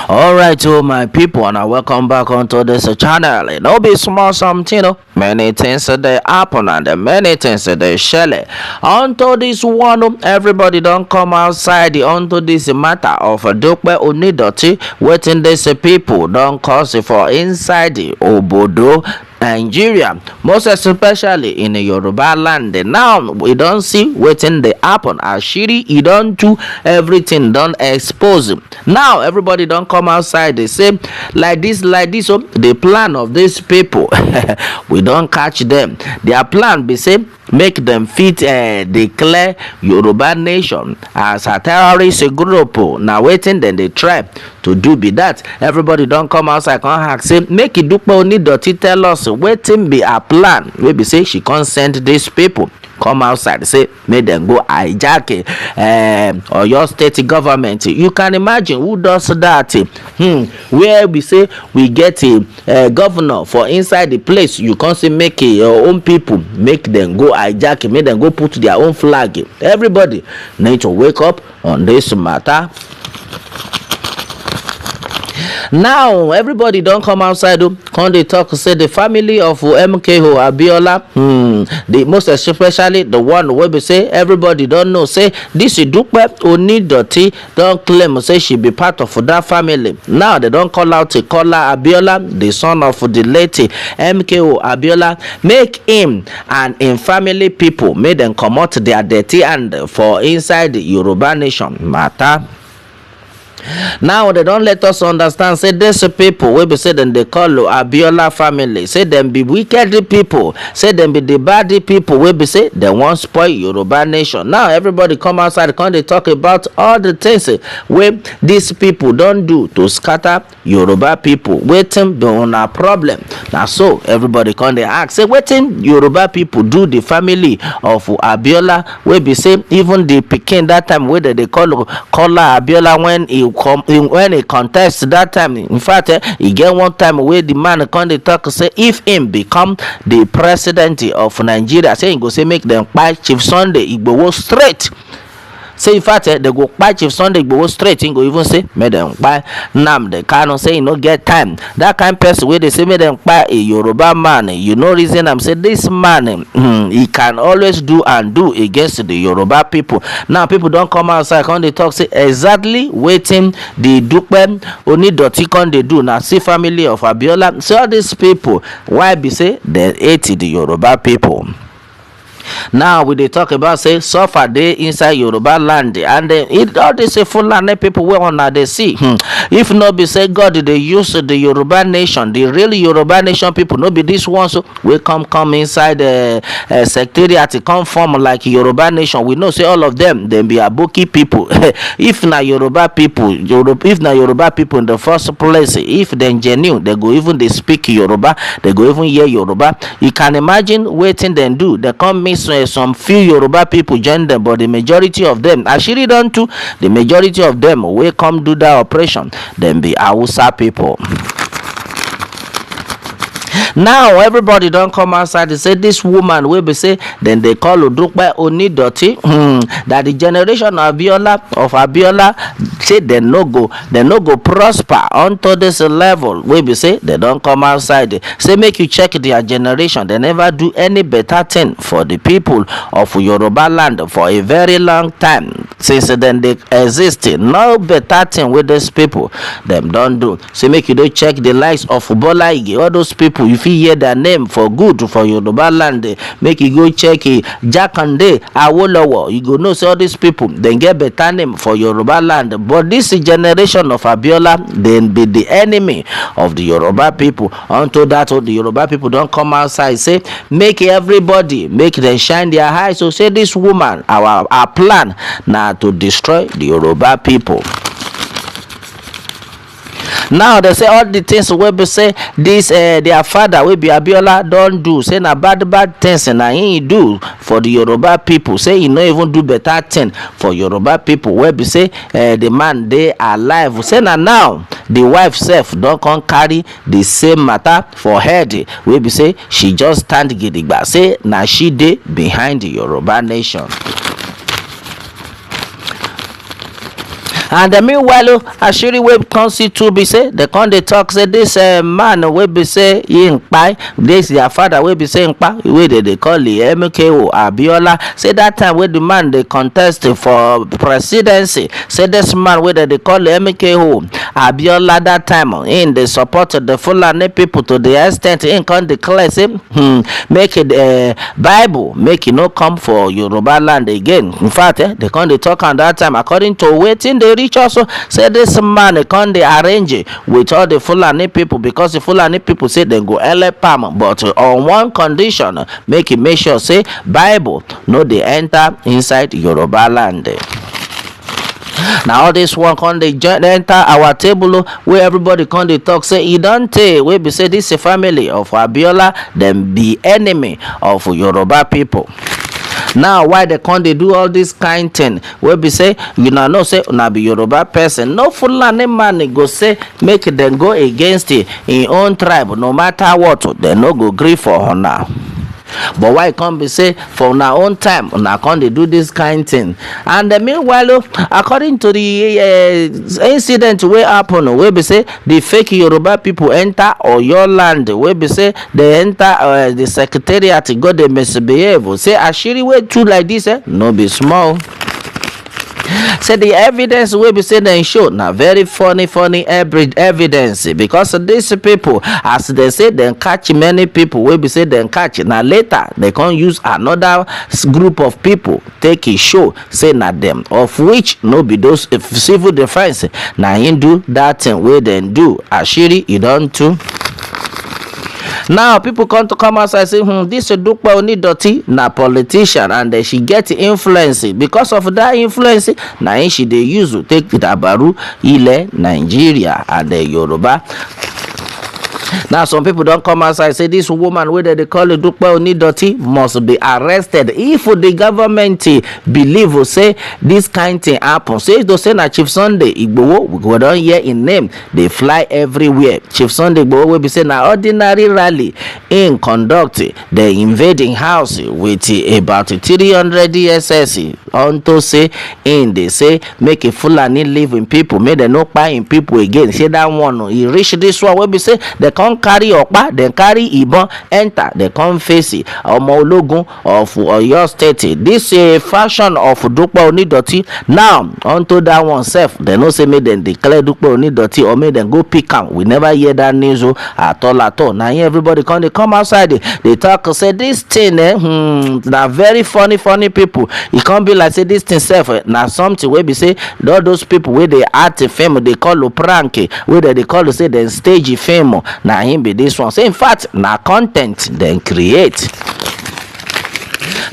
All right, my people, and I welcome back onto this channel. It no be small something, many things that they happen and many things that they share. Onto this one, everybody don't come outside onto this matter of Dupe Onidoti. Waiting this people don't cause it for inside the Obodo Nigeria, most especially in the Yorubaland. Now we don't see waiting the happen. Ashiri, he don't do everything, don't expose him. Now everybody don't come outside. They say like this. So the plan of these people, we don't catch them. Their plan be say make them fit declare Yoruba nation as a terrorist group. Now waiting, then they try to do be that. Everybody don't come outside come ask say make it Dupe Onidoti tell us waiting be a plan. We be say she can't send these people come outside say make them go hijack or your state government. You can imagine who does that. Where we say we get a governor for inside the place, you can't say make your own people make them go hijack, make them go put their own flag. Everybody need to wake up on this matter. Now everybody don't come outside. Come they talk say the family of MKO Abiola, the most especially the one where we say everybody don't know say this is Dupe Onidoti don't claim say she be part of that family. Now they don't call out to call her Abiola, the son of the late MKO Abiola, make him and in family people make them come out their dirty hand for inside the Yoruba nation matter. Now they don't let us understand say these people wey be say them they call Abiola family, say them be wicked people, say them be the bad people wey be say they want spoil Yoruba nation. Now everybody come outside come they talk about all the things wey these people don't do to scatter Yoruba people. Waiting be on a problem. Now so everybody come they ask say waiting Yoruba people do the family of Abiola wey be say even the pikin that time wey they call her Abiola when he contest that time. In fact, he get one time where the man come dey talk say if him become the president of Nigeria, say he go say make them buy Chief Sunday Igboho straight. Say in fact they go buy Chief Sunday Igboho straight. He go even say make them buy Nnamdi Kanu. Say he no get time. That kind of person where they say make them buy a Yoruba man. You know reason I'm say this man he can always do and do against the Yoruba people. Now people don't come outside come they talk say exactly waiting the Dupe Onidoti come they do. Now see family of Abiola. So all these people why be say they hate the Yoruba people. Now we they talk about say suffer day inside Yoruba land and it all they say Fulani people where on they see. If not be say God they use the Yoruba nation, the really Yoruba nation people, no be this one so we come inside the secretariat come form like Yoruba nation. We know say all of them be Aboki people. If na Yoruba people, if na Yoruba people in the first place, if they genuine, they go even they speak Yoruba, they go even hear Yoruba. You can imagine waiting them do. They come some few Yoruba people join them, but the majority of them actually don't do. The majority of them will come do that operation. Then be Hausa people. Now everybody don't come outside and say this woman will be say then they call Dupe Onidoti that the generation of Abiola say they no go prosper onto this level. We be say they don't come outside say make you check their generation, they never do any better thing for the people of Yoruba land for a very long time. Since then they exist, no better thing with these people them don't do. So make you do check the likes of Bola Ige, all those people if you hear their name for good for Yorubaland, make you go check Jakande Awolowo, you go know say all these people then get better name for Yorubaland. But this generation of Abiola then be the enemy of the Yoruba people. Unto that the Yoruba people don't come outside say make everybody make them shine their eyes. So say this woman our plan now to destroy the Yoruba people. Now they say all the things wey be say this their father wey be Abiola don't do, say na bad things na he do for the Yoruba people. Say he no even do better thing for Yoruba people. Wey be say the man they alive. Say na now the wife self don't come carry the same matter for head. Wey be say she just stand gidigba. Say na she dey behind the Yoruba nation. And meanwhile ashiri wey come see too be say dem come dey talk say this man wey be say he kpai this their father wey be say kpa wey dem dey call the MKO Abiola, say that time wey the man dey contest for presidency, say this man wey dem dey call MKO Abiola, that time im dey support the Fulani people to the extent im come declare say make it Bible make e no come for Yorubaland again. In fact they come dey talk am that time according to wetin dey reach also, say this man come dey arrange with all the Fulani people because the Fulani people say dem go help am, but on one condition, make e make sure say Bible no dey enter inside Yorubaland. Now all this one come dey enter our table where everybody come dey talk say e don tey wey be say this family of Abiola dem be enemy of Yoruba people. Now why they come dey do all this kind thing wey be say you know say una be Yoruba person, no Fulani man go say make dem go against im own tribe no matter what, dem no go gree for una. But why come be say for una own time una come dey do this kind thing? And meanwhile according to the incident wey happen wey be say the fake Yoruba people enter Oyo land, wey be say they enter the secretariat go dey misbehave, say ashiri wey true like this no be small. Say the evidence wey be say dem show na very funny evidence, because these people as they say dem catch many people wey be say dem catch, na later they come use another group of people take e show say na dem, of which no be those civil defense na im do that thing wey dem do. Ashiri e don too. Now people come outside say this Dupe Onidoti na politician and she get influence. Because of that influence na im she dey use to take dabaru ile Nigeria and the Yoruba. Now some people don't come outside say this woman wey they call Dupe Onidoti must be arrested if the government believe say this kind thing happen. Say if they say na Chief Sunday Igboho, we don hear in name they fly everywhere. Chief Sunday Igboho will be say na ordinary rally in conduct, they invading house with about 300 DSS unto say in they say make a Fulani live in people, make them no buy in people again. Say that one he reach this one will be say they come carry okpa, then carry ibon enter, they come face it omo ologun of Oyo State. This fashion of Dupe Onidoti now unto that one self, they no say make them declare Dupe Onidoti or make them go pick am. We never hear that news at all. Now everybody they come outside, they talk say this thing na very funny people. It can't be like say this thing self na something wey be say all those people where they act fame they call prank, where they call say them stage fame. Na him be this one. So in fact na content then create.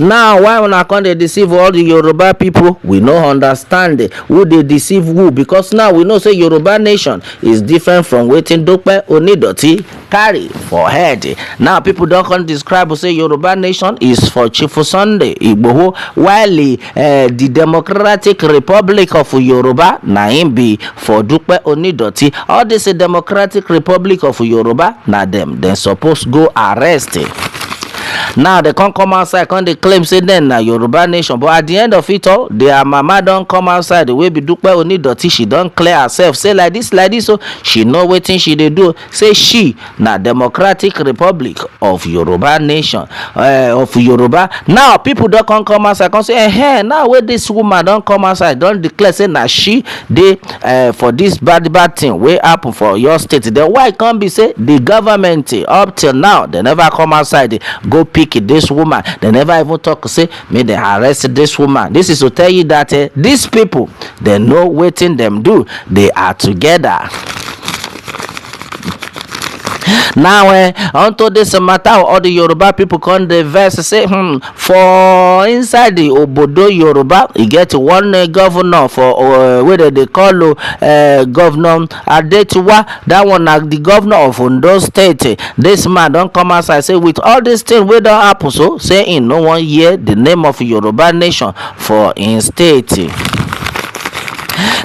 Now why una come dey deceive all the Yoruba people? We no understand who they deceive who, because now we know say Yoruba nation is different from wetin Dupe Onidoti carry for head. Now people don't come describe say Yoruba nation is for Chief Sunday Igboho, while the Democratic Republic of Yoruba na him be for Dupe Onidoti. All this Democratic Republic of Yoruba na them suppose go arrest. Now they can't come outside, they claim say then na Yoruba nation, but at the end of it all, their mama don't come outside. The way be Dupe Onidoti, she don't clear herself. Say like this, so she know wetin she dey do. Say she na Democratic Republic of Yoruba nation, of Yoruba. Now people don't come outside, come say, now where this woman don't come outside, don't declare say na she dey for this bad thing wey happen for your state. Then why can't be say the government up till now they never come outside go pick this woman? They never even talk say may they arrest this woman. This is to tell you that these people they know wetin them do. They are together. Now onto this matter, all the Yoruba people come the verse say for inside the Obodo Yoruba you get one governor for whether they call Governor Adetiwa. That one the governor of Ondo State. This man don't come outside say with all this thing wey don happen, so say in no one hear the name of Yoruba nation for in state.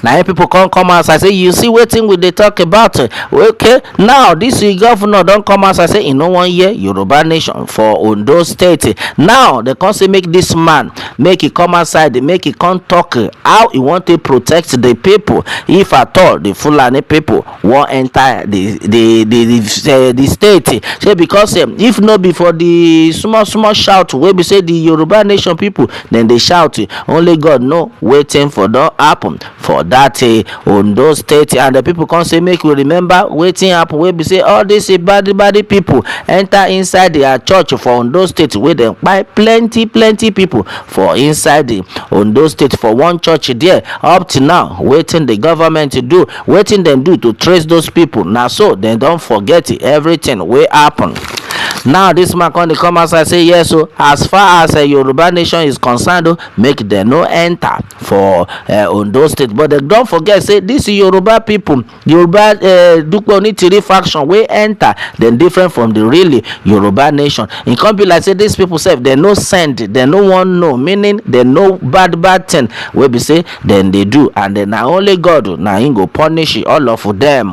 Now people come out and say, you see wetin we dey talk about. Okay, now this governor don come out and say e no wan hear Yoruba nation for Ondo State. Now they come say make this man make he come outside, make he come talk how he want to protect the people if at all the Fulani people wan enter the state. Say because if no be for the small shout wey be say the Yoruba nation people then they shout, only God know wetin for don happen for that Ondo State. And the people come say make we remember wetin happen wey be say all these bad people enter inside their church for Ondo State wey dem kpai plenty people for inside the Ondo State for one church there. Up to now wetin the government do, wetin dem do to trace those people, na so dem don forget everything wey happen. Now this man come outside say yes, so as far as Yoruba nation is concerned, make them no enter for Ondo State. But they don't forget say this Yoruba people, Yoruba Dupe Onitiri faction wey enter, then different from the really Yoruba nation. It can't be like say these people say they no send, they no one know, meaning they no bad thing wey be say then they do, and then na only God na him go punish all of them.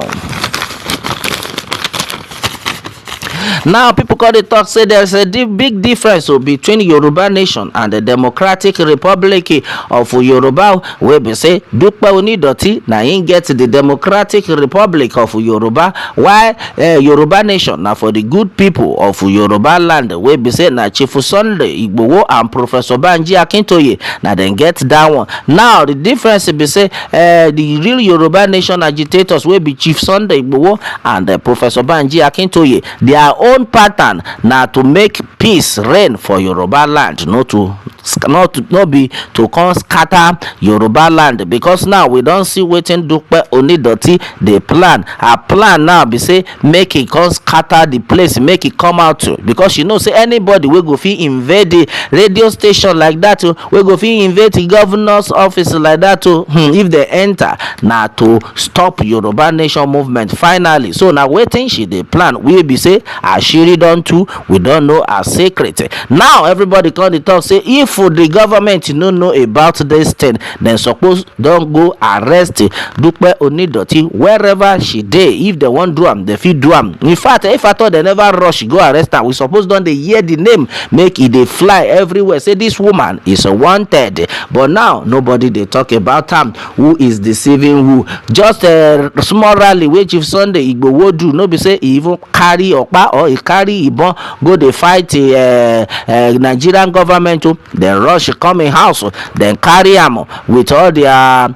Now people call the talk say there's a big difference between Yoruba nation and the Democratic Republic of Yoruba, where we say Dupe Onidoti na him get the Democratic Republic of Yoruba, while Yoruba nation na for the good people of Yorubaland, where we say na Chief Sunday Gbogbo and Professor Banji Akintoye na then get that one. Now the difference be say the real Yoruba nation agitators will be Chief Sunday Gbogbo and Professor Banji Akintoye. Their own pattern na to make peace reign for Yorubaland, not be to come scatter Yorubaland, because now we don't see wetin Dupe Onidoti dey plan. Her plan now be say make it come scatter the place, make it come out too, because you know say anybody wey go fit invade the radio station like that, we go fit invade the governor's office like that too, if they enter na to stop Yoruba nation movement finally. So now wetin she dey plan, we be say ashiri don too, we don't know her secret. Now everybody come dey talk say if the government no know about this thing, then suppose don't go arrest Dupe Onidoti wherever she dey. If they want do am, they fit do am. In fact, if I thought they never rush go arrest her, we suppose don't they hear the name, make it they fly everywhere, say this woman is wanted. But now nobody they talk about her. Who is deceiving who? Just a small rally which if Sunday Igbo do no be say he even carry okpa or he carry ibon go dey fight Nigerian government, then rush come in house, then carry am with all their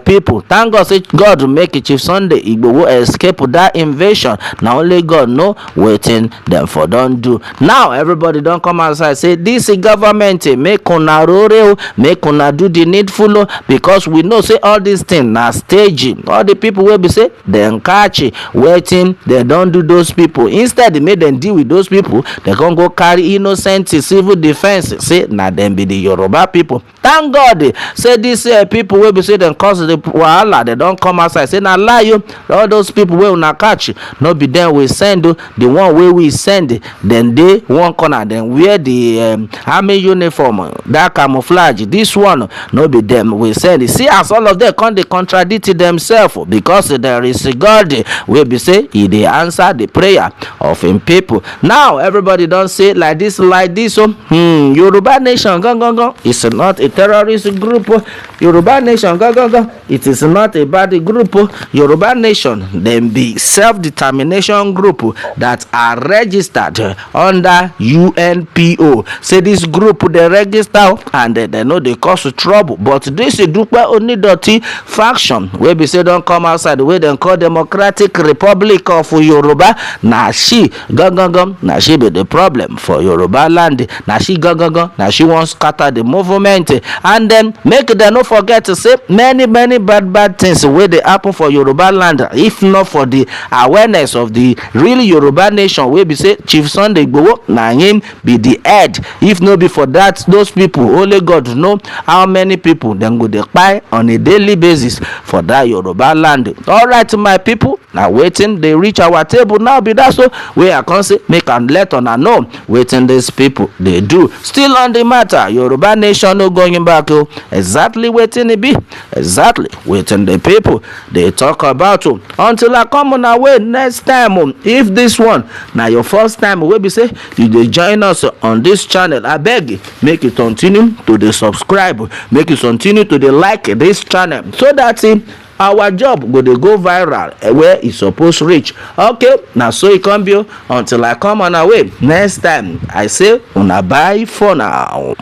people. Thank God say God make Chief Sunday Igbo escape that invasion. Now only God know wetin them for don't do. Now everybody don't come outside say this government make una rore, make una do the needful, because we know say all these things na staging. All the people will be say then catch waiting, they don't do those people. Instead they make them deal with those people, they can go carry innocent civil defense, say na them be the Yoruba people. Thank God say these people will be say them cause the wahala, they don't come outside say na lie you. All those people will not catch, no be them we send, the one way we send, then they one corner, then wear the army uniform, that camouflage. This one no be them we send. See as all of them come they contradict themselves, because there is a God will be say he they answer the prayer of him people. Now everybody don't say like this Yoruba nation go. It's not a terrorist group. Yoruba nation go. It is not a bad group. Yoruba nation then be self-determination group that are registered under UNPO. Say this group they register and they know they cause trouble. But this Dupe Onidoti faction where be say don't come outside the way they call Democratic Republic of Yoruba. Now she go. Now she be the problem for Yorubaland. Now she go. Now she wants scatter the movement, and then make them not forget to say many bad things where they happen for Yorubaland. If not for the awareness of the real Yoruba nation, where be say Chief Sunday Gbogbo na him be the head. If not be for that, those people only God know how many people then go dey kpai on a daily basis for that Yorubaland. All right, my people, now waiting they reach our table now. Be that so we me I come say make am let una know wetin these people dey do. Still on the matter, Yoruba nation no going back o. Exactly wetin e be, exactly wetin the people dey talk about o. Until I come on our way next time o. If this one na your first time wey be say you dey join us on this channel, abeg make you continue to dey subscribe, make you continue to dey like this channel so that our job go dey go viral where e suppose reach. Okay, na so e come be o. Until I come on our way next time, I say una bye for now.